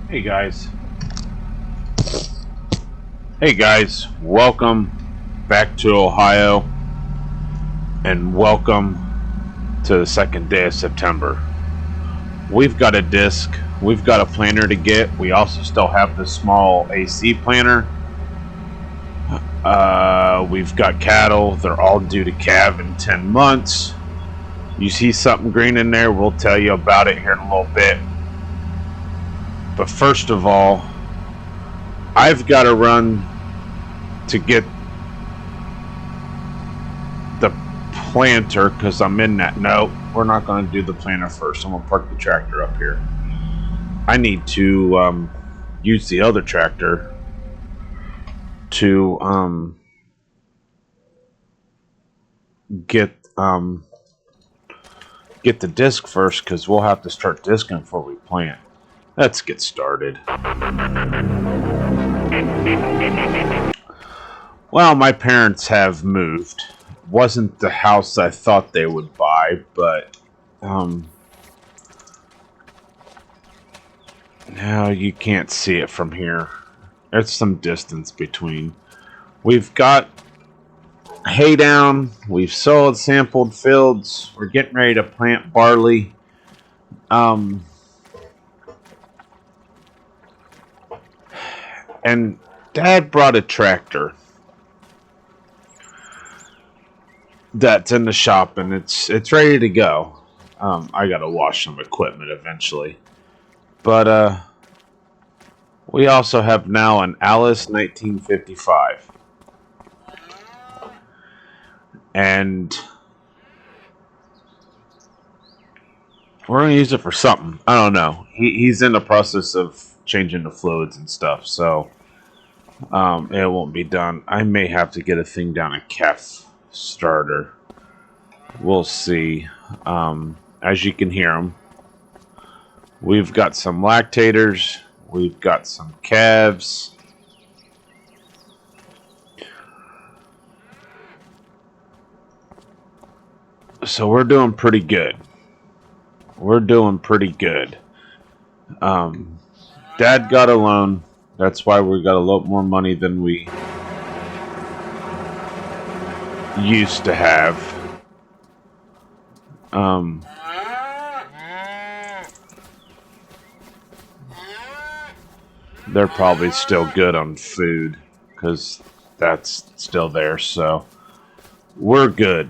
Hey guys. Hey guys, welcome back to Ohio and welcome to the second day of September. We've got a disc, we've got a planner to get. We also still have the small AC planner. We've got cattle, they're all due to calve in 10 months. You see something green in there, we'll tell you about it here in a little bit. But first of all, I've got to run to get the planter because I'm in that. No, we're not going to do the planter first. I'm going to park the tractor up here. I need to use the other tractor to get the disc first because we'll have to start discing before we plant. Let's get started. Well, my parents have moved. Wasn't the house I thought they would buy, but now you can't see it from here. There's some distance between. We've got hay down. We've sowed sampled fields. We're getting ready to plant barley. And Dad brought a tractor that's in the shop, and it's ready to go. I gotta wash some equipment eventually, but we also have now an Alice 1955, and we're gonna use it for something. I don't know. He's in the process of changing the fluids and stuff, so it won't be done. I may have to get a thing down a calf starter. We'll see. As you can hear them, we've got some lactators, we've got some calves. So we're doing pretty good. Dad got a loan. That's why we got a lot more money than we used to have. They're probably still good on food because that's still there, so we're good.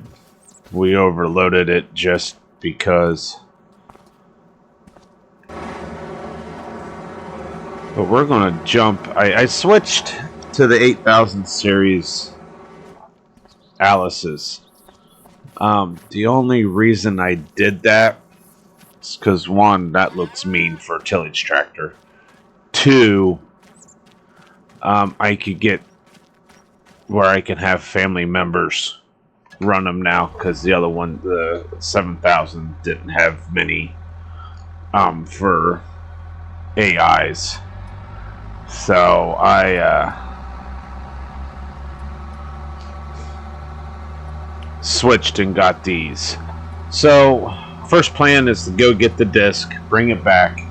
We overloaded it just because. But we're going to jump. I switched to the 8000 series Alice's. The only reason I did that is because, one, that looks mean for a tillage tractor. Two, I could get where I can have family members run them now because the other one, the 7000, didn't have many for AIs. So I switched and got these. So first plan is to go get the disc, bring it back,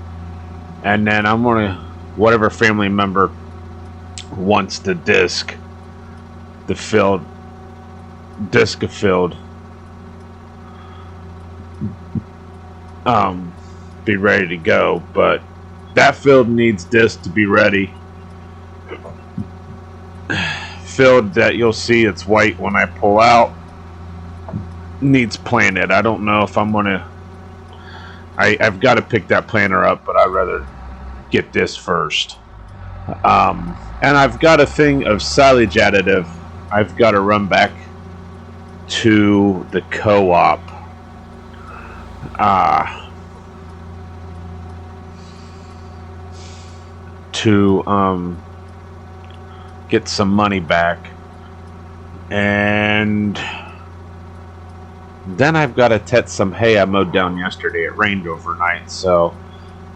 and then I'm gonna, whatever family member wants the disc, the filled disc of filled, be ready to go. But that field needs disc to be ready. Field that you'll see it's white when I pull out needs planted. I don't know if I'm gonna. I've got to pick that planter up, but I'd rather get this first. And I've got a thing of silage additive. I've got to run back to the co-op. To get some money back, and then I've got to tet some hay I mowed down yesterday. It rained overnight, so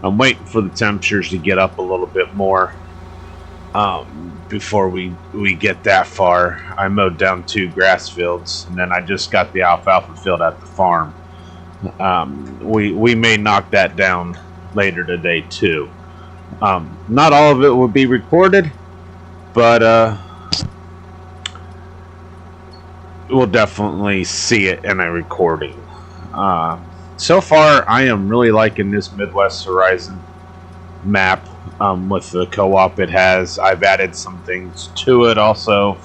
I'm waiting for the temperatures to get up a little bit more before we get that far. I mowed down 2 grass fields, and then I just got the alfalfa field at the farm. We may knock that down later today too. Not all of it will be recorded, but we'll definitely see it in a recording. So far, I am really liking this Midwest Horizon map with the co-op it has. I've added some things to it also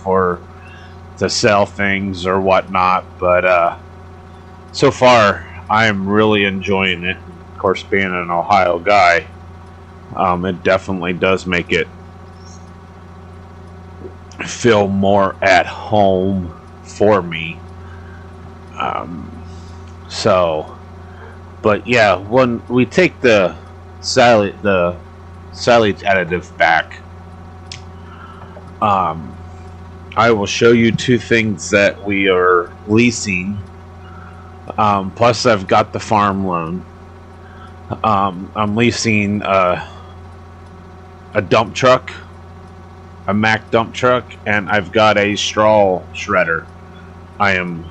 to sell things or whatnot, but so far I am really enjoying it. Of course, being an Ohio guy, it definitely does make it feel more at home for me. But yeah, when we take the silage additive back, I will show you two things that we are leasing. Plus, I've got the farm loan. I'm leasing a dump truck, a Mack dump truck, and I've got a straw shredder. I am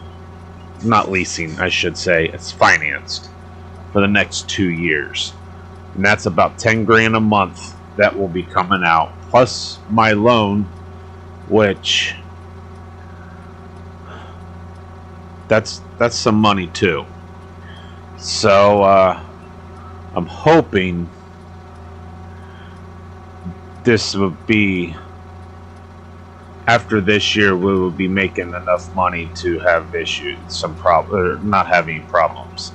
not leasing, I should say. It's financed for the next 2 years. And that's about 10 grand a month that will be coming out. Plus my loan, which that's some money too. So I'm hoping this will be, after this year, we will be making enough money to have issued some problem, not having problems.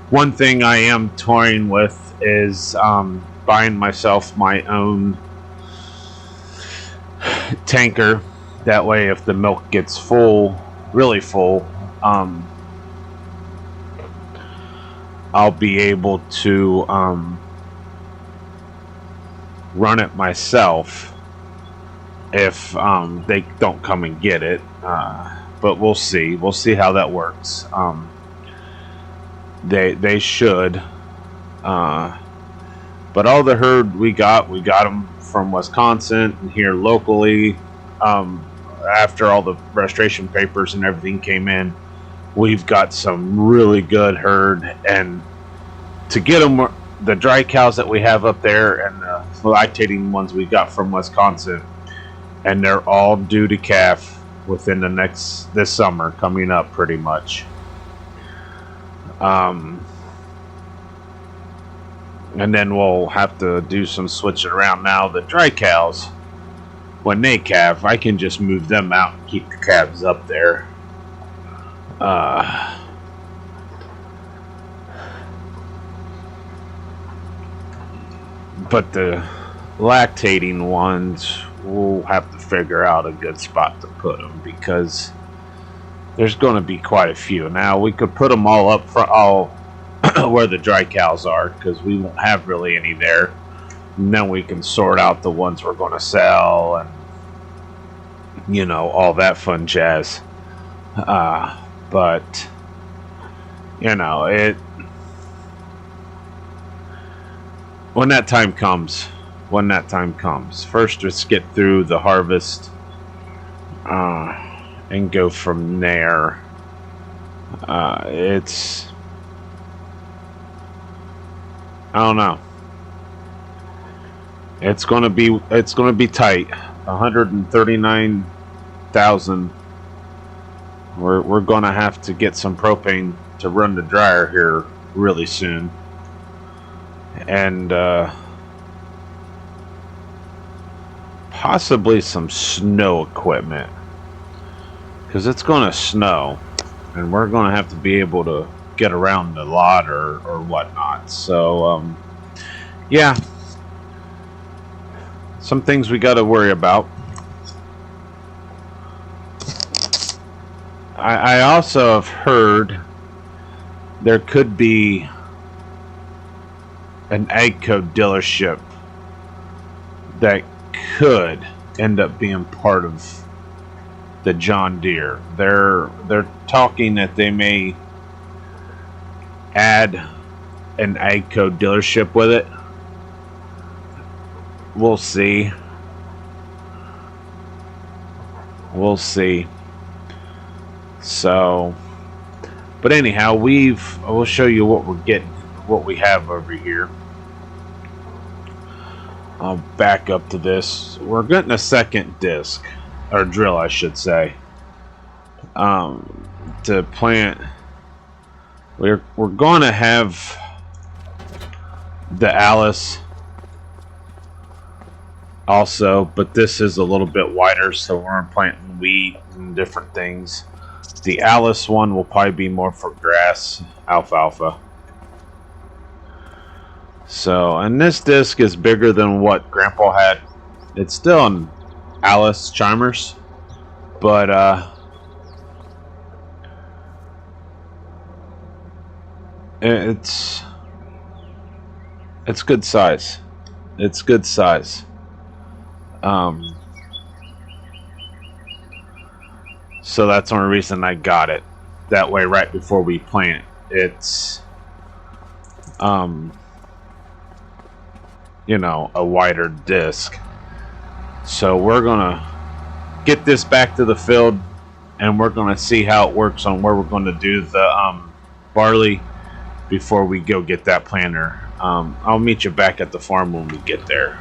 One thing I am toying with is buying myself my own tanker. That way, if the milk gets full, really full, I'll be able to run it myself if they don't come and get it. But we'll see. We'll see how that works. They should. But all the herd we got them from Wisconsin and here locally. After all the registration papers and everything came in, we've got some really good herd. And to get them, the dry cows that we have up there and the lactating ones we got from Wisconsin, and they're all due to calf within this summer coming up pretty much. And then we'll have to do some switching around. Now the dry cows, when they calve, I can just move them out and keep the calves up there. But the lactating ones, we'll have to figure out a good spot to put them, because there's going to be quite a few. Now we could put them all up front, all where the dry cows are, because we won't have really any there. And then we can sort out the ones we're going to sell and all that fun jazz. But it, when that time comes, first let's get through the harvest and go from there. It's, I don't know. It's gonna be tight. 139,000. We're gonna have to get some propane to run the dryer here really soon, and possibly some snow equipment, because it's gonna snow, and we're gonna have to be able to get around the lot or whatnot. So yeah, some things we got to worry about. I also have heard there could be an AGCO dealership that could end up being part of the John Deere. They're talking that they may add an AGCO dealership with it. We'll see. So, but anyhow, I will show you what we're getting, what we have over here. I'll back up to this. We're getting a second disc, or drill, I should say, to plant. We're going to have the Alice also, but this is a little bit wider, so we're planting wheat and different things. The Alice one will probably be more for grass, alfalfa. So, and this disc is bigger than what Grandpa had. It's still an Alice Chimers, but it's good size. It's good size. So that's the only reason I got it that way right before we plant. It's you know, a wider disc. So we're gonna get this back to the field, and we're gonna see how it works on where we're gonna do the barley before we go get that planter. I'll meet you back at the farm when we get there.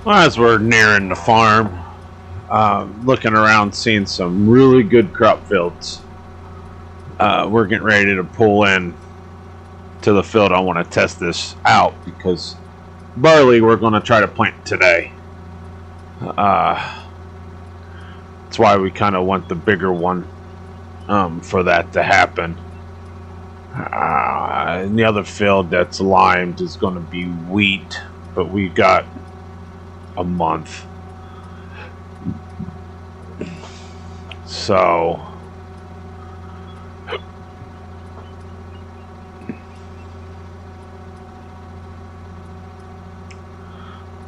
Well, as we're nearing the farm, looking around, seeing some really good crop fields. We're getting ready to pull in to the field. I want to test this out because barley we're going to try to plant today. That's why we kind of want the bigger one for that to happen. And the other field that's limed is going to be wheat, but we got a month. So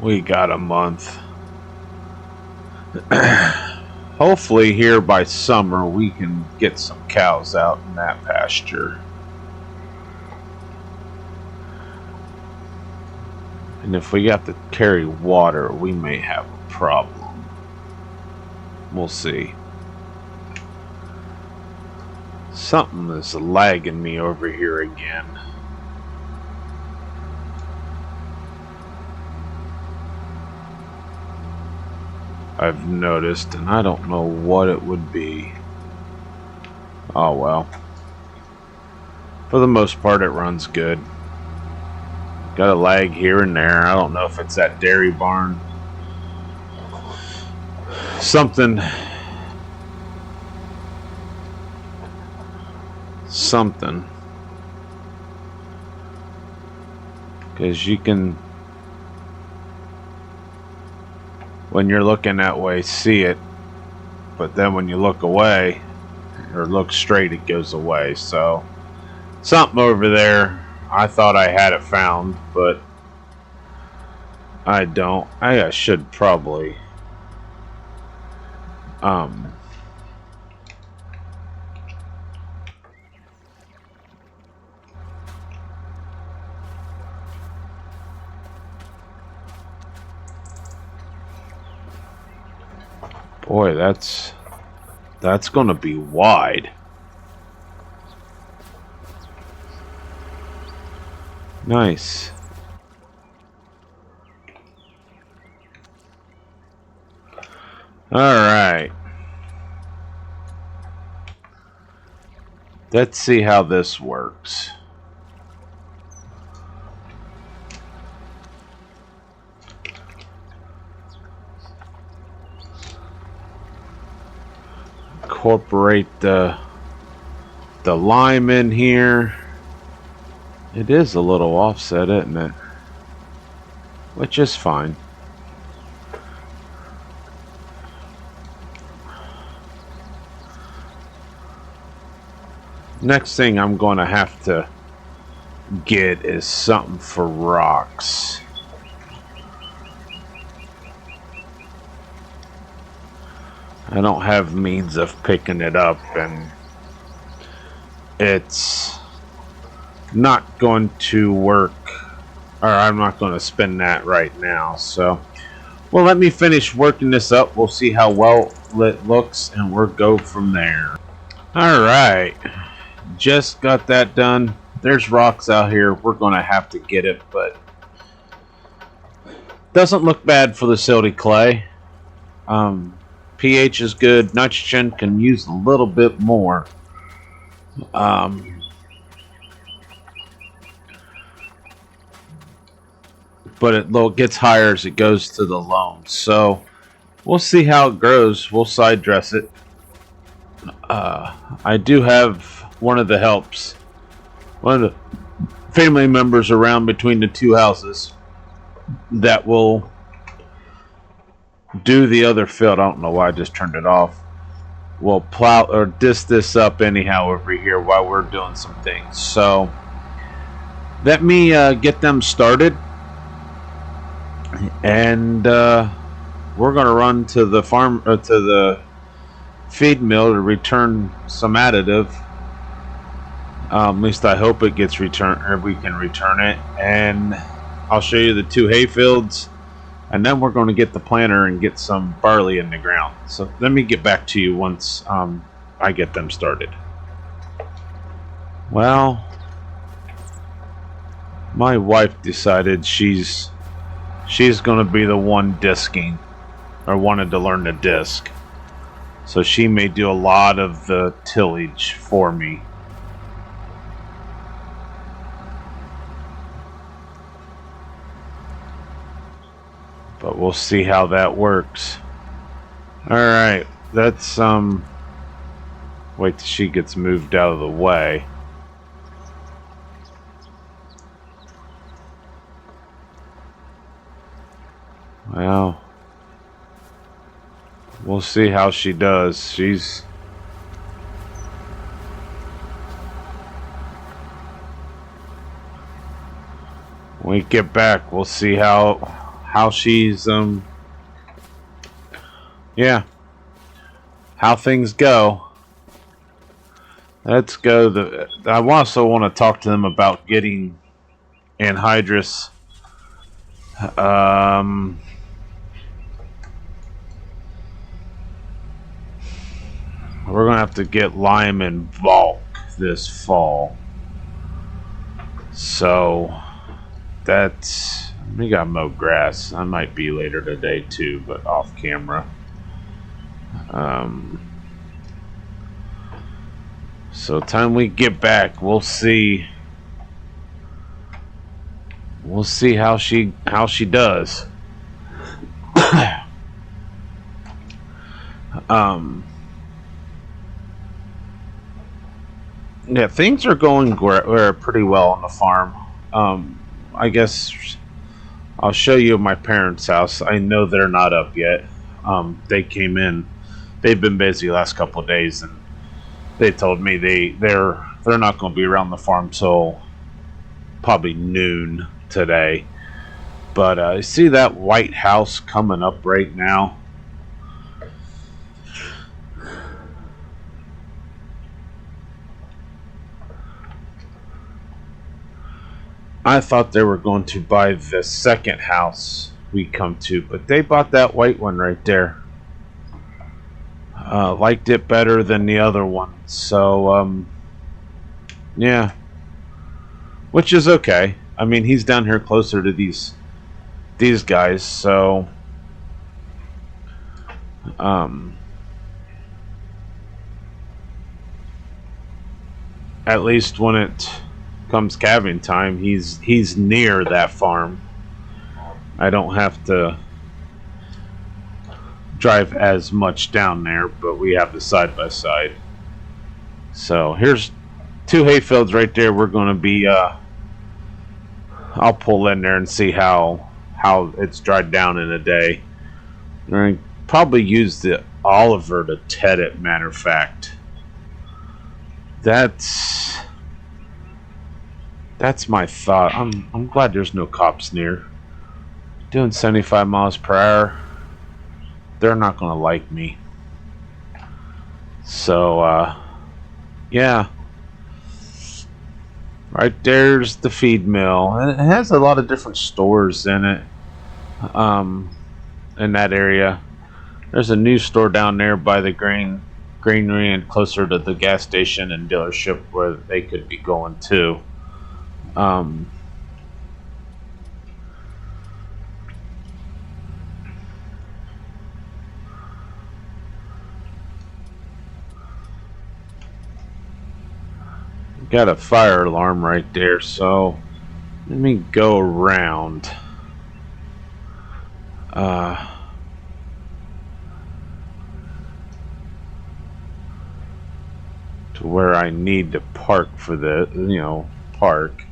we got a month. Hopefully here by summer we can get some cows out in that pasture. And if we got to carry water, we may have a problem. We'll see. Something is lagging me over here again. I've noticed, and I don't know what it would be. Oh well. For the most part, it runs good. Got a lag here and there. I don't know if it's that dairy barn. Something. Because you can, when you're looking that way, see it, but then when you look away or look straight, it goes away. So something over there. I thought I had it found, but I don't. I should probably boy, that's gonna be wide. Nice. All right. Let's see how this works. Incorporate the lime in here. It is a little offset, isn't it? Which is fine. Next thing I'm going to have to get is something for rocks. I don't have means of picking it up, and it's not going to work, or I'm not going to spend that right now. So, well, let me finish working this up. We'll see how well it looks, and we'll go from there. All right, just got that done. There's rocks out here. We're going to have to get it, but Doesn't look bad for the silty clay. Um, pH is good. Nitrogen can use a little bit more. Um, but it gets higher as it goes to the loam. So we'll see how it grows. We'll side dress it. I do have one of the helps, one of the family members around between the two houses that will do the other field. I don't know why I just turned it off. We'll plow or disc this up anyhow over here while we're doing some things. So let me get them started, and we're going to run to the farm to the feed mill to return some additive. At least I hope it gets returned, or we can return it. And I'll show you the two hay fields, and then we're going to get the planter and get some barley in the ground. So let me get back to you once I get them started. Well, my wife decided she's going to be the one disking, or wanted to learn to disc. So she may do a lot of the tillage for me. But we'll see how that works. Alright, let's wait till she gets moved out of the way. Well, we'll see how she does. When we get back, we'll see how she's yeah, how things go. Let's go. I also want to talk to them about getting anhydrous. We're gonna have to get lime and bulk this fall. So that's, we got mow grass. I might be later today too, but off camera. So time we get back, we'll see. We'll see how she does. Yeah, things are going pretty well on the farm. I guess I'll show you my parents' house. I know they're not up yet. They came in. They've been busy the last couple of days, and they told me they're not going to be around the farm till probably noon today. But I see that white house coming up right now. I thought they were going to buy the second house we come to, but they bought that white one right there. Liked it better than the other one, so yeah, which is okay. I mean, he's down here closer to these guys, so at least when it comes calving time, he's near that farm. I don't have to drive as much down there, but we have the side by side. So here's two hay fields right there. We're going to be I'll pull in there and see how it's dried down in a day. We're going to probably use the Oliver to ted it. Matter of fact, that's my thought. I'm glad there's no cops near. Doing 75 miles per hour, they're not gonna like me. So yeah, right there's the feed mill, and it has a lot of different stores in it. In that area, there's a new store down there by the granary and closer to the gas station and dealership where they could be going to. got a fire alarm right there, so let me go around. To where I need to park for the, park.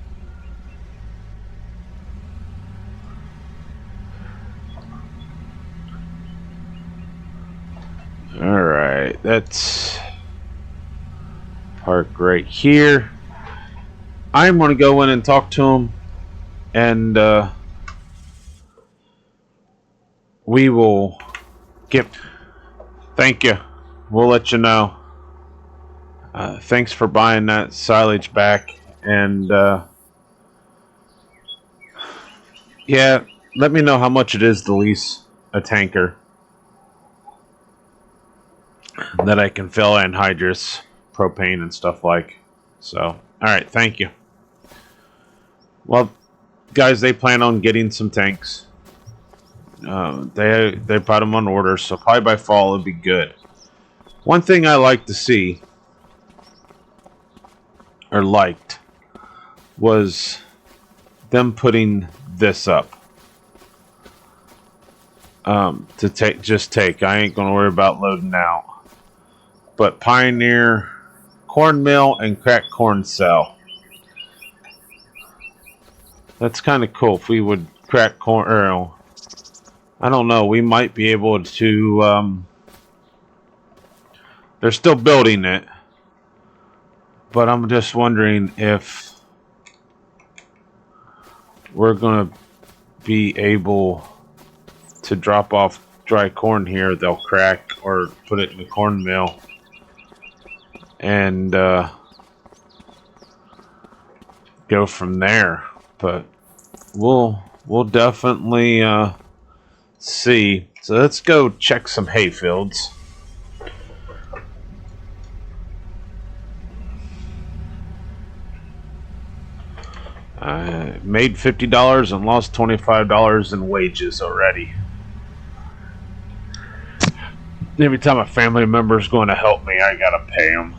Alright, that's park right here. I'm going to go in and talk to him, and we will get... Thank you. We'll let you know. Thanks for buying that silage back, and yeah, let me know how much it is to lease a tanker that I can fill anhydrous, propane, and stuff like. So, alright, thank you. Well, guys, they plan on getting some tanks. They brought them on order, so probably by fall it'll be good. One thing I like to see, or liked, was them putting this up. To take. I ain't gonna worry about loading out. But Pioneer corn mill and cracked corn cell. That's kind of cool. If we would crack corn, or I don't know, we might be able to. They're still building it, but I'm just wondering if we're gonna be able to drop off dry corn here. They'll crack or put it in the corn mill, and go from there. But we'll definitely see. So let's go check some hay fields. I made $50 and lost $25 in wages already. Every time a family member is going to help me, I gotta pay them.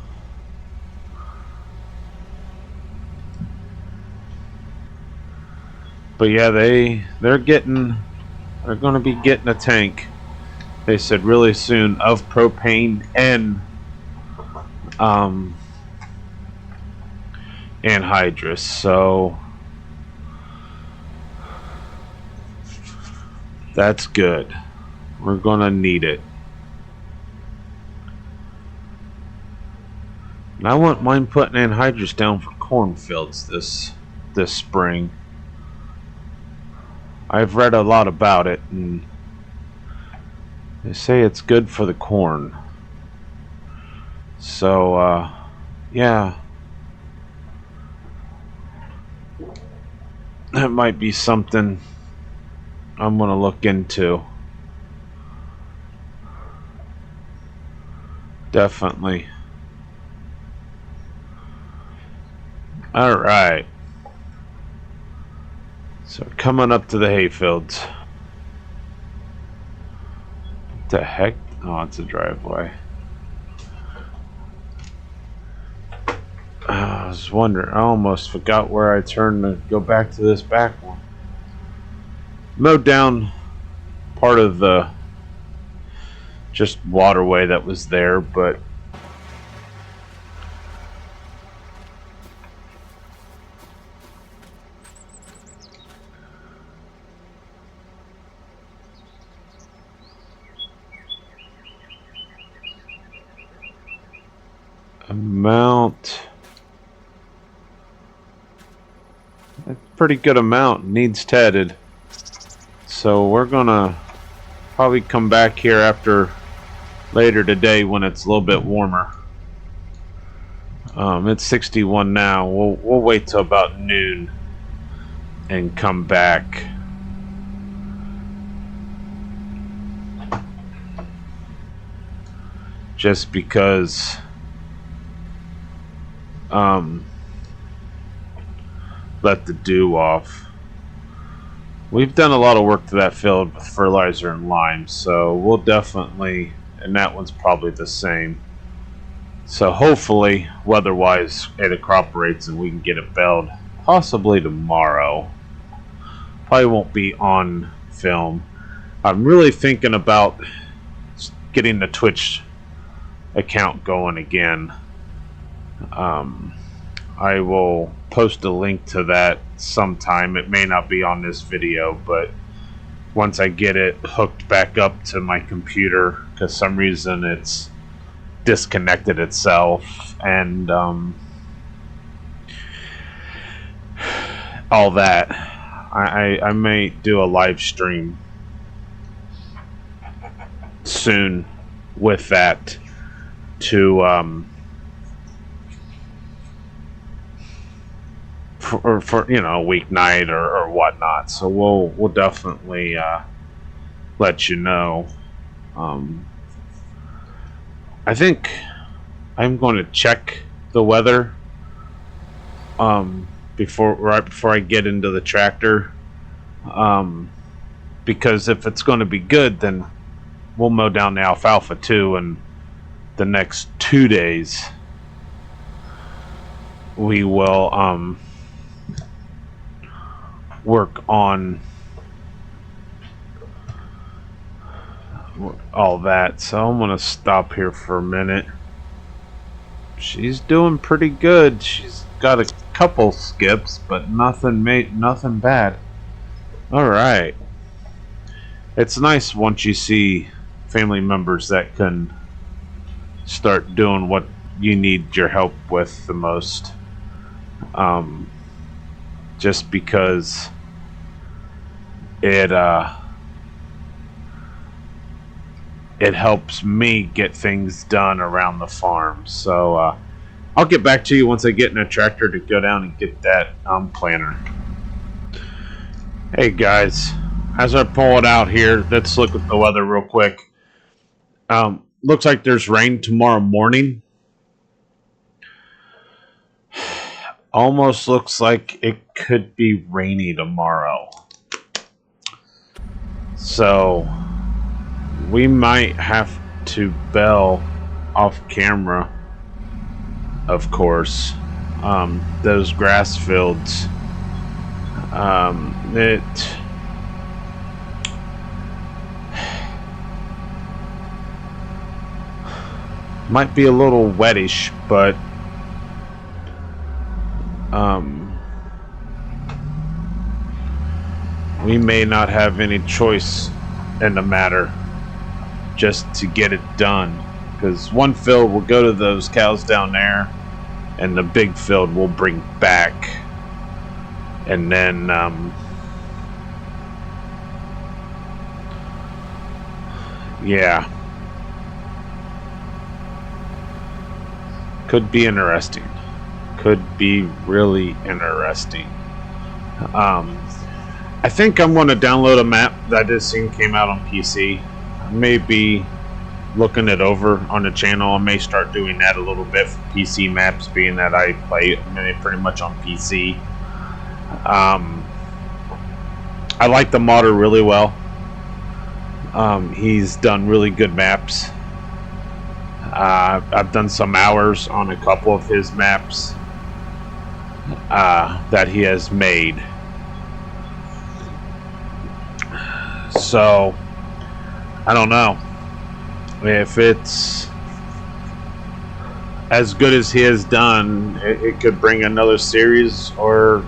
But yeah, they're going to be getting a tank. They said really soon, of propane and anhydrous. So that's good. We're gonna need it. And I wouldn't mind putting anhydrous down for cornfields this spring. I've read a lot about it, and they say it's good for the corn. So, yeah. That might be something I'm going to look into. Definitely. Alright. So coming up to the hayfields. What the heck? Oh, it's a driveway. I was wondering, I almost forgot where I turned to go back to this back one. Mowed down part of the just waterway that was there, but amount, a pretty good amount needs tedded. So we're gonna probably come back here after later today when it's a little bit warmer. It's 61 now. We'll wait till about noon and come back. Just because let the dew off. We've done a lot of work to that field with fertilizer and lime, so we'll definitely, and that one's probably the same. So hopefully, weather-wise, it cooperates and we can get it bailed possibly tomorrow. Probably won't be on film. I'm really thinking about getting the Twitch account going again. I will post a link to that sometime. It may not be on this video, but once I get it hooked back up to my computer, because some reason it's disconnected itself, and all that, I may do a live stream soon with that to for you know, a weeknight or whatnot. So we'll definitely let you know. I think I'm going to check the weather right before I get into the tractor, because if it's going to be good, then we'll mow down the alfalfa too, and the next 2 days we will work on all that. So I'm gonna stop here for a minute. She's doing pretty good. She's got a couple skips, but nothing bad. All right. It's nice once you see family members that can start doing what you need your help with the most. Just because it helps me get things done around the farm. So I'll get back to you once I get in a tractor to go down and get that planter. Hey guys, as I pull it out here, let's look at the weather real quick. Looks like there's rain tomorrow morning. Almost looks like it could be rainy tomorrow. So we might have to bail off camera, of course. Those grass fields, it might be a little wettish, but we may not have any choice in the matter just to get it done, because one field will go to those cows down there and the big field will bring back, and then yeah, could be interesting. Could be really interesting. I think I'm going to download a map that I just seen came out on PC. I may be looking it over on the channel. I may start doing that a little bit for PC maps, being that I play pretty much on PC. I like the modder really well. He's done really good maps. I've done some hours on a couple of his maps that he has made. So I don't know if it's as good as he has done. It could bring another series or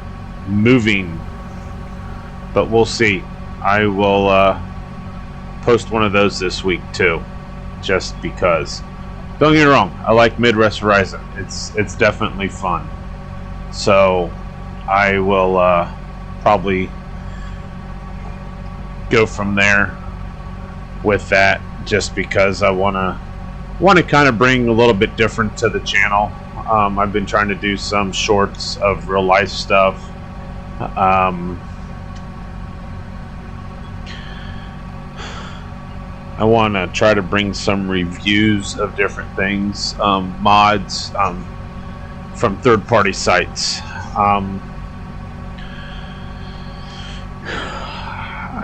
moving, but we'll see. I will post one of those this week too, just because. Don't get me wrong, I like Midwest Horizon. It's definitely fun. So I will probably go from there with that, just because I want to kind of bring a little bit different to the channel. I've been trying to do some shorts of real life stuff. I want to try to bring some reviews of different things, mods from third-party sites.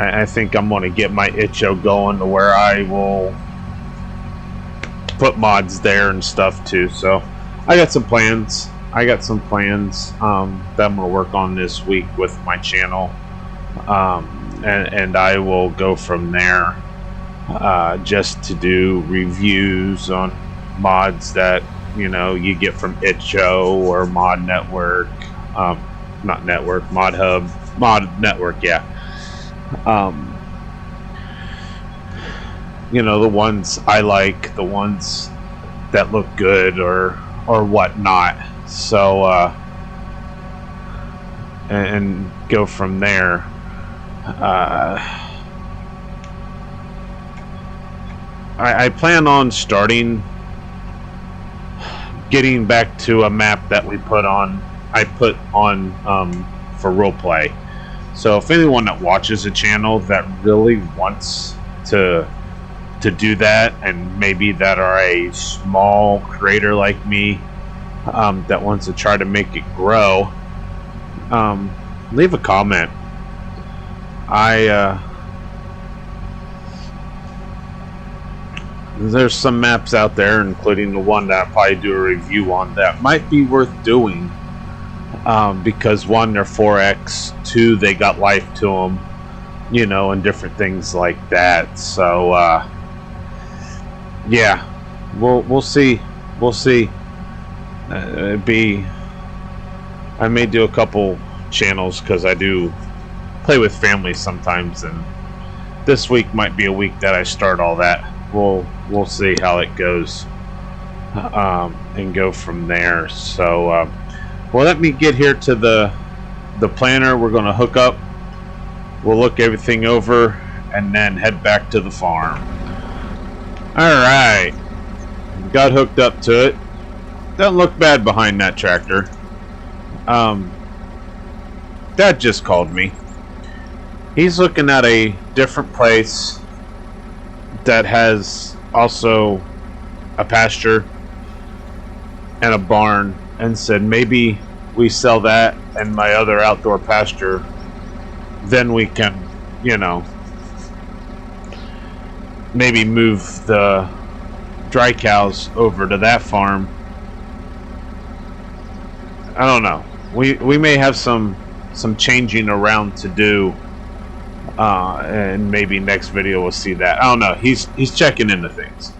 I think I'm going to get my itch.io going to where I will put mods there and stuff too. So I got some plans. That I'm gonna work on this week with my channel, and I will go from there. Just to do reviews on mods that you get from itch.io or Mod Network, not Network, Mod Hub, Mod Network, yeah. The ones I like, the ones that look good or whatnot. So and go from there. I plan on getting back to a map that I put on for roleplay. So if anyone that watches a channel that really wants to do that, and maybe that are a small creator like me, that wants to try to make it grow, leave a comment. There's some maps out there, including the one that I'll probably do a review on, that might be worth doing, because one, they're 4X, two, they got life to them, and different things like that. So yeah, we'll see. I may do a couple channels because I do play with family sometimes, and this week might be a week that I start all that. We'll see how it goes, and go from there. So well, let me get here to the planner. We're going to hook up, we'll look everything over, and then head back to the farm. Alright, got hooked up to it. Doesn't look bad behind that tractor. Dad just called me. He's looking at a different place that has also a pasture and a barn, and said maybe we sell that and my other outdoor pasture, then we can maybe move the dry cows over to that farm. I don't know, we may have some changing around to do, and maybe next video we'll see that. I don't know. He's checking into things.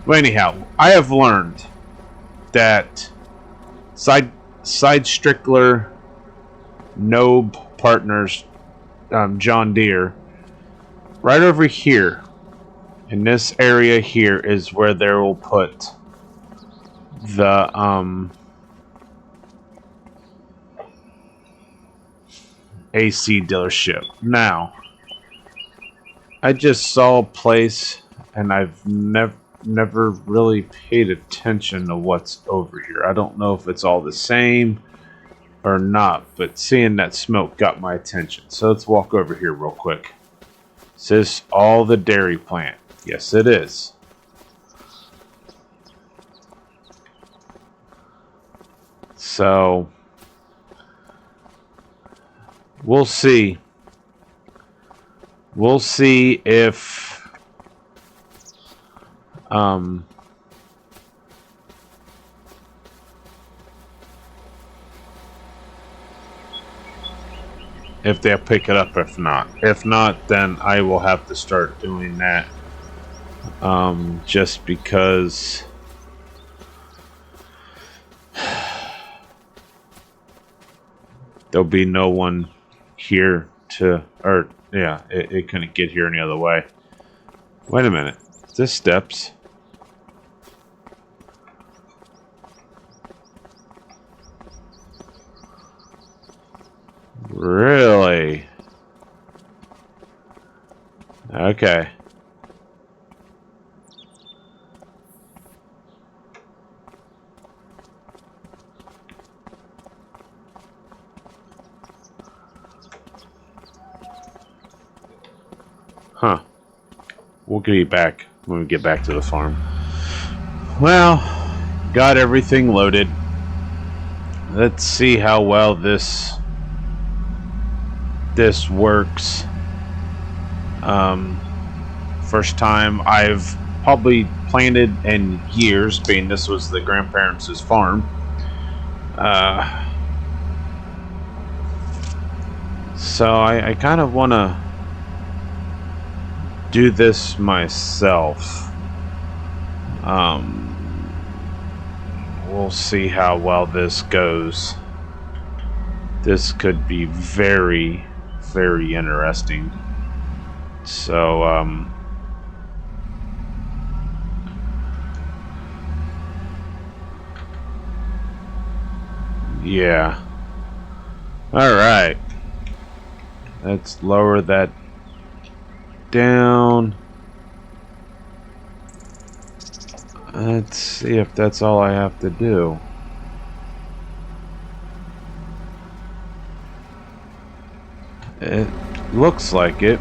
But anyhow, I have learned that Side Strickler Nobe Partners, John Deere, right over here in this area here is where they will put the AC dealership. Now, I just saw a place, and I've never really paid attention to what's over here. I don't know if it's all the same or not, but seeing that smoke got my attention. So let's walk over here real quick. Is this all the dairy plant? Yes, it is. So we'll see. We'll see if they'll pick it up. If not, then I will have to start doing that, just because there'll be no one here to, or yeah, it couldn't get here any other way. Wait a minute, is this steps? Really? Okay. Huh. We'll get you back when we get back to the farm. Well, got everything loaded. Let's see how well this works. First time I've probably planted in years, being this was the grandparents' farm. So I kind of want to do this myself. We'll see how well this goes. This could be very, very interesting. So, yeah. Alright. Let's lower that down. Let's see if that's all I have to do. It looks like it.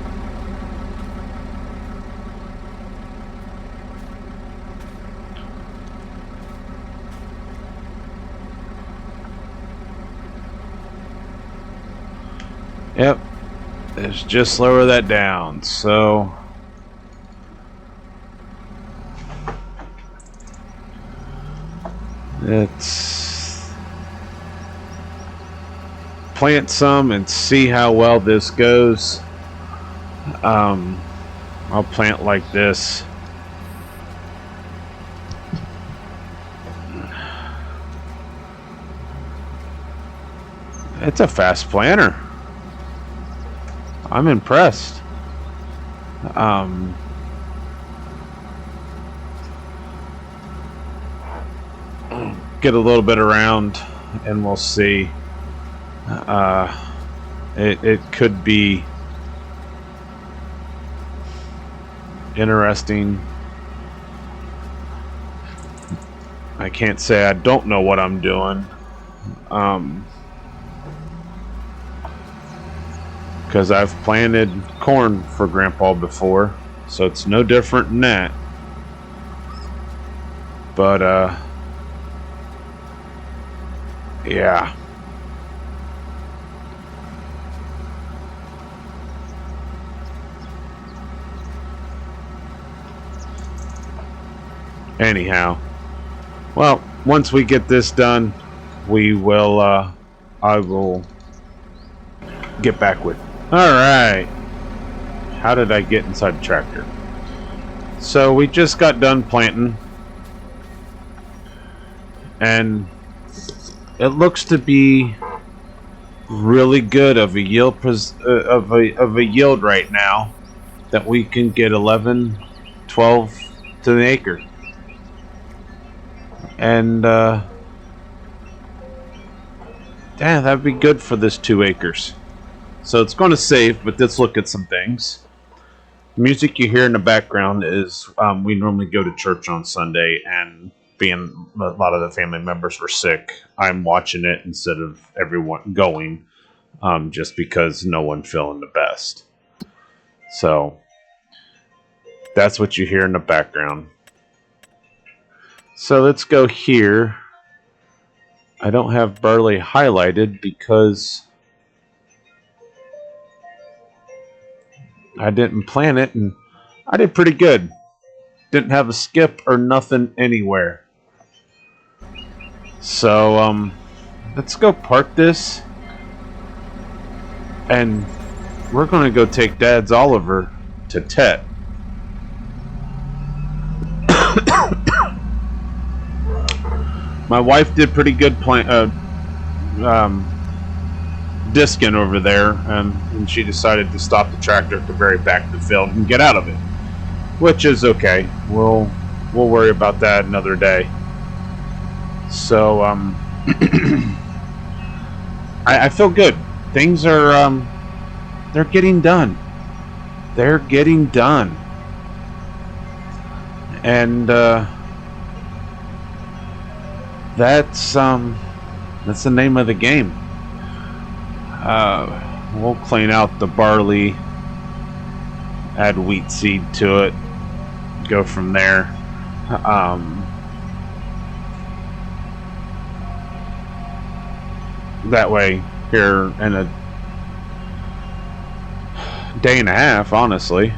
Yep. Let's just lower that down. So let's plant some and see how well this goes. I'll plant like this. It's a fast planter. I'm impressed. Get a little bit around and we'll see. It could be interesting. I can't say I don't know what I'm doing. Because I've planted corn for Grandpa before, so it's no different than that. But yeah. Anyhow, well, once we get this done, we will I will get back with. Alright. How did I get inside the tractor? So we just got done planting. And it looks to be really good of a yield of a yield right now, that we can get 11, 12 to the acre. And damn, that'd be good for this 2 acres. So it's going to save, but let's look at some things. The music you hear in the background is we normally go to church on Sunday, and being a lot of the family members were sick, I'm watching it instead of everyone going, just because no one feeling the best. So that's what you hear in the background. So let's go here. I don't have barley highlighted because I didn't plant it, and I did pretty good. Didn't have a skip or nothing anywhere. So let's go park this, and we're gonna go take Dad's Oliver to Tet. My wife did pretty good discing over there, and she decided to stop the tractor at the very back of the field and get out of it, which is okay. We'll worry about that another day. So I feel good. Things are they're getting done. They're getting done, and that's the name of the game. We'll clean out the barley, add wheat seed to it, go from there. That way, here in a day and a half, honestly,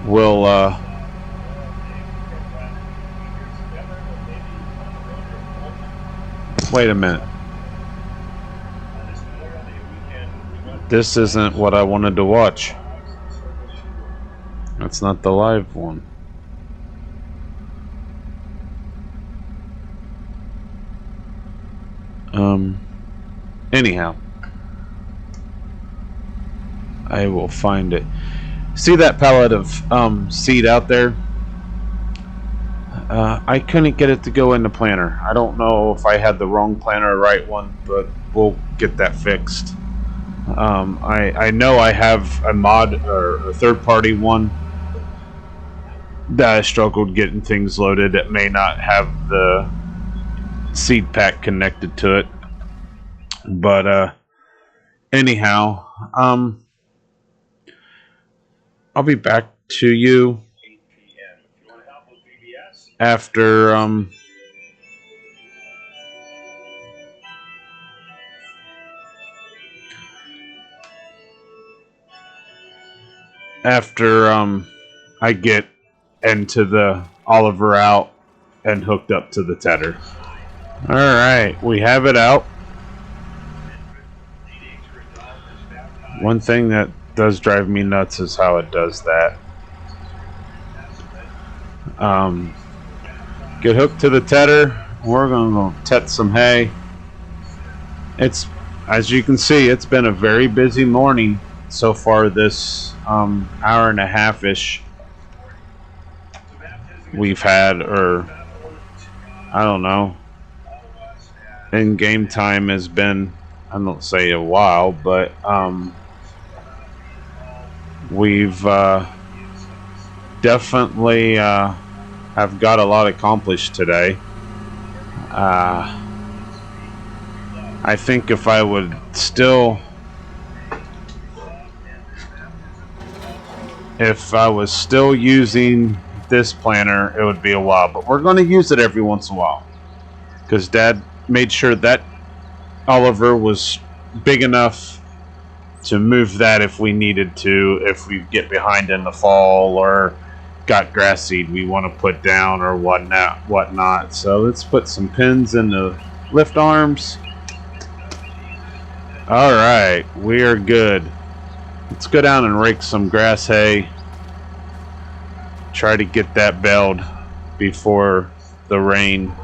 we'll Wait a minute. This isn't what I wanted to watch. That's not the live one. Anyhow, I will find it. See that pallet of seed out there? I couldn't get it to go in the planter. I don't know if I had the wrong planter or right one, but we'll get that fixed. I know I have a mod or a third-party one that I struggled getting things loaded. It may not have the seed pack connected to it, but anyhow, I'll be back to you after I get into the Oliver out and hooked up to the tether. Alright, we have it out. One thing that does drive me nuts is how it does that. Get hooked to the tether. We're gonna go tet some hay. It's, as you can see, it's been a very busy morning so far this hour and a half ish we've had, or I don't know, in game time has been, I don't say a while, but we've definitely have got a lot accomplished today. I think if I would still, if I was still using this planter, it would be a while, but we're going to use it every once in a while because Dad made sure that Oliver was big enough to move that if we needed to, if we get behind in the fall or got grass seed we want to put down or whatnot. So let's put some pins in the lift arms. Alright, we are good. Let's go down and rake some grass hay. Try to get that baled before the rain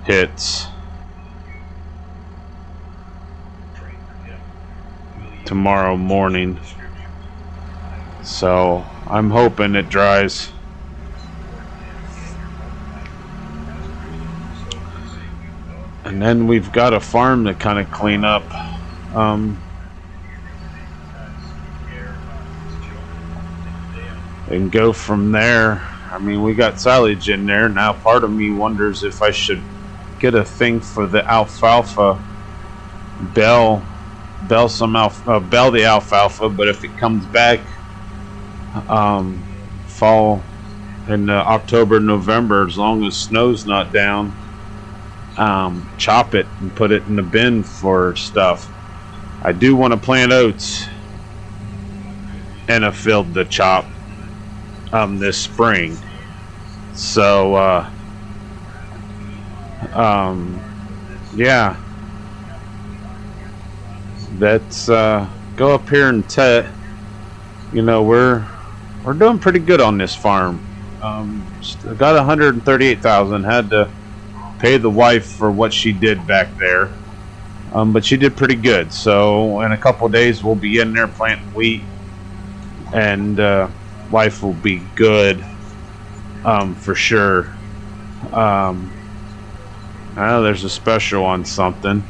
hits tomorrow morning. So I'm hoping it dries. And then we've got a farm to kind of clean up. And go from there. I mean, we got silage in there. Now part of me wonders if I should get a thing for the alfalfa. Bell the alfalfa, but if it comes back fall in October, November, as long as snow's not down, chop it and put it in the bin for stuff. I do want to plant oats in a field to chop this spring. So yeah, let's go up here and you know, we're doing pretty good on this farm. Got 138,000. Had to pay the wife for what she did back there, but she did pretty good. So in a couple days we'll be in there planting wheat, and wife will be good for sure. I know there's a special on something.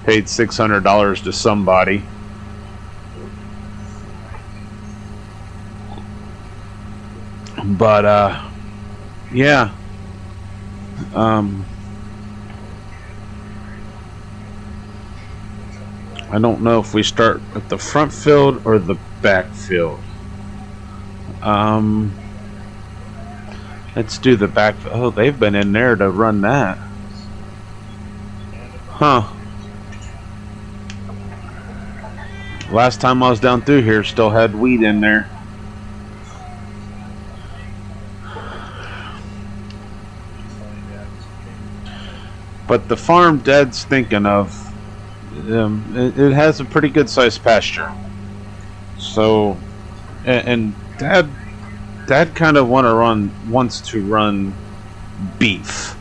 Paid $600 to somebody. But yeah. I don't know if we start at the front field or the back field. Let's do the back. Oh, they've been in there to run that. Huh. Last time I was down through here, still had wheat in there. But the farm Dad's thinking of, it has a pretty good sized pasture. So, and Dad kind of wants to run beef.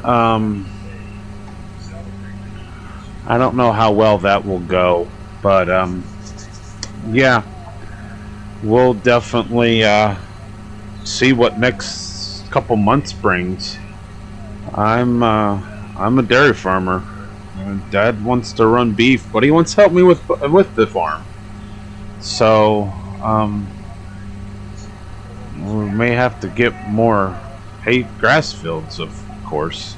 I don't know how well that will go, but yeah, we'll definitely see what next couple months brings. I'm a dairy farmer. Dad wants to run beef, but he wants to help me with the farm. So we may have to get more grass fields, of course.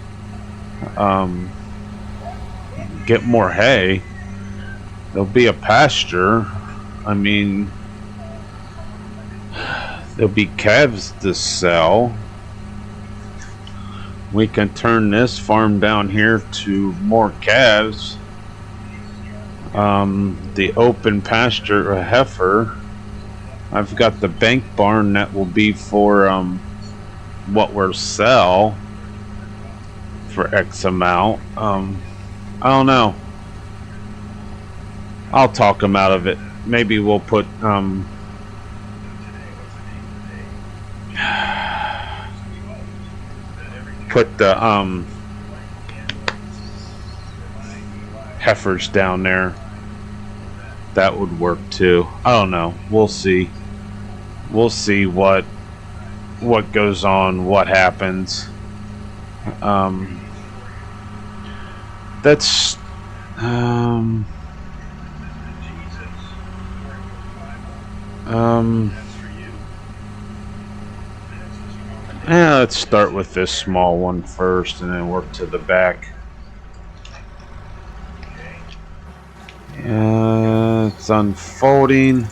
Get more hay. There'll be a pasture. I mean, there'll be calves to sell. We can turn this farm down here to more calves. The open pasture, a heifer. I've got the bank barn that will be for what we'll sell for X amount. I don't know. I'll talk him out of it. Maybe we'll put the heifers down there. That would work too. I don't know. We'll see. We'll see what goes on, what happens. That's yeah, let's start with this small one first and then work to the back. It's unfolding.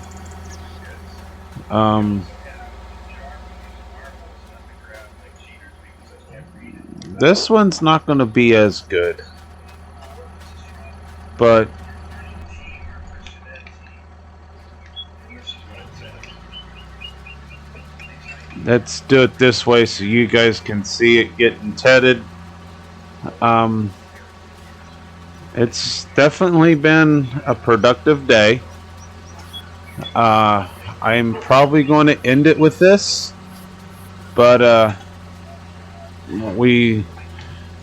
This one's not going to be as good, but let's do it this way so you guys can see it getting tedded. It's definitely been a productive day. I'm probably going to end it with this, but we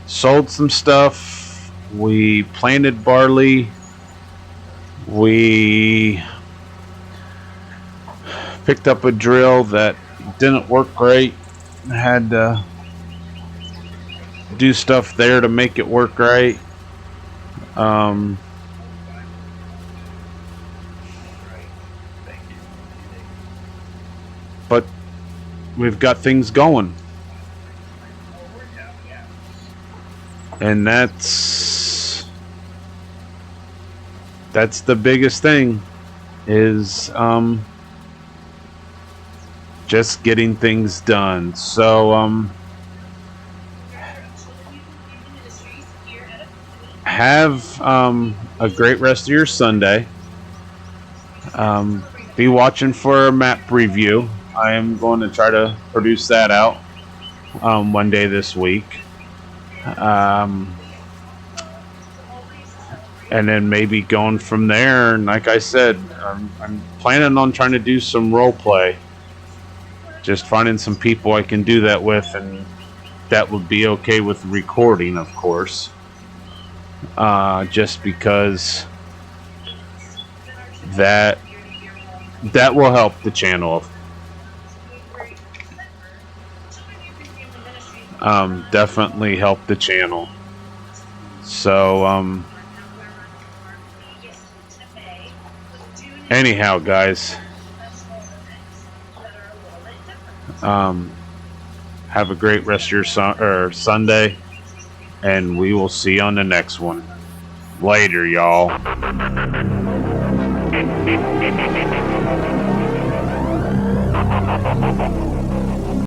sold some stuff. We planted barley. We picked up a drill that didn't work great. Had to do stuff there to make it work right. But we've got things going. And that's the biggest thing, is just getting things done. So have a great rest of your Sunday. Be watching for a map review. I am going to try to produce that out one day this week. And then maybe going from there. And like I said, I'm planning on trying to do some role play. Just finding some people I can do that with, and that would be okay with recording, of course. Just because that will help the channel. Definitely help the channel. So anyhow, guys, have a great rest of your Sunday, and we will see you on the next one. Later, y'all.